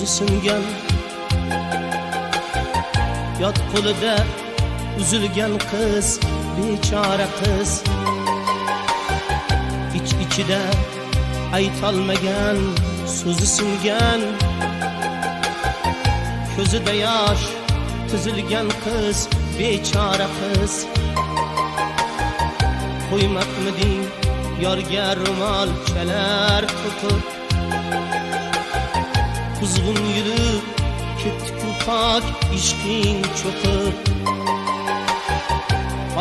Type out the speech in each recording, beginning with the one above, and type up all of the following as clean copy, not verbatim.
ko'zi singan, yot qo'lida uzilgan qiz, bechora qiz. İçida aytolmagan so'zi singan, ko'zida yosh tizilgan qiz, bechora qiz. Qo'ymoqmiding yorga ro'mol chalar to'qib, kuzg'un yurib ketdi-ku pok ishqing cho'qib.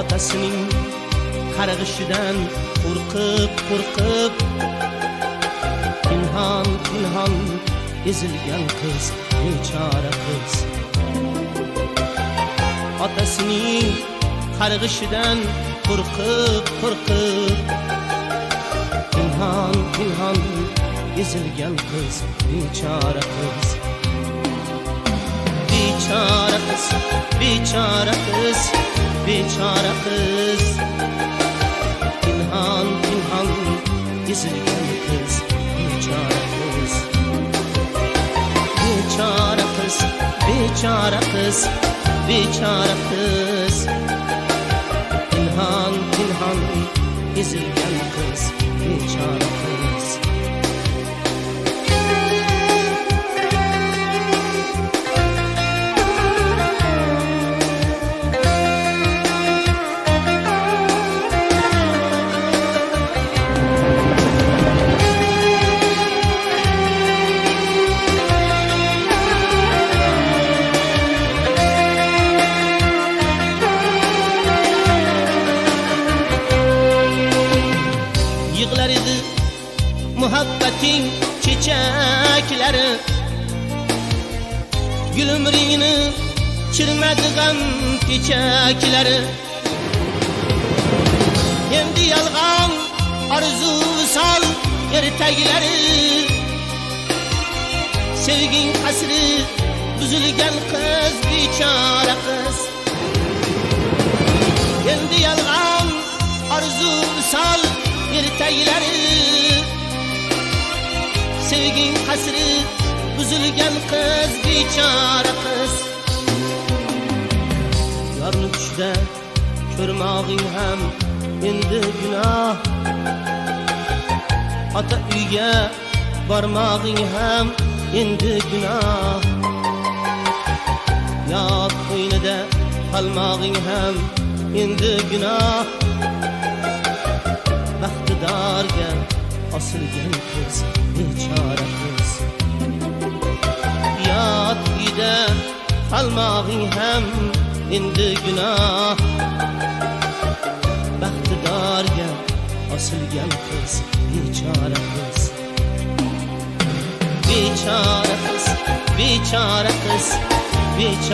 Otasining qarg'ishidan qo'rqib pinhon ezilgan qiz, bechora qiz. Otasining qarg'ishidan qo'rqib pinhon ezilgan qiz, bechora qiz. Bechora qiz, bechora qiz, bechora qiz. Pinhon ezilgan qiz, bechora qiz. Bechora qiz, bechora qiz, bechora qiz. Pinhon ezilgan qiz, bechora qiz. Yığlar idi muhabbating çiçeklari, gül umringni chirmadi g'am kechaklari. Endi yolg'on orzu visol ertaklari, sevging qasri buzilgan qiz, bechora qiz. Endi yolg'on orzu visol ertaklari, sevging qasri buzilgan qiz, bechora qiz. Yorni tushda ko'rmog'ing ham endi gunoh, ota uyga bormog'ing ham endi gunoh. Yot qo'ynida qolmog'ing ham endi gunoh. Baxtidorga osilgan qiz, bechora qiz. Yot uyda qolmog'ing ham endi gunoh. Baxtidorga osilgan qiz, bechora qiz. Bechora qiz, bechora qiz, bechora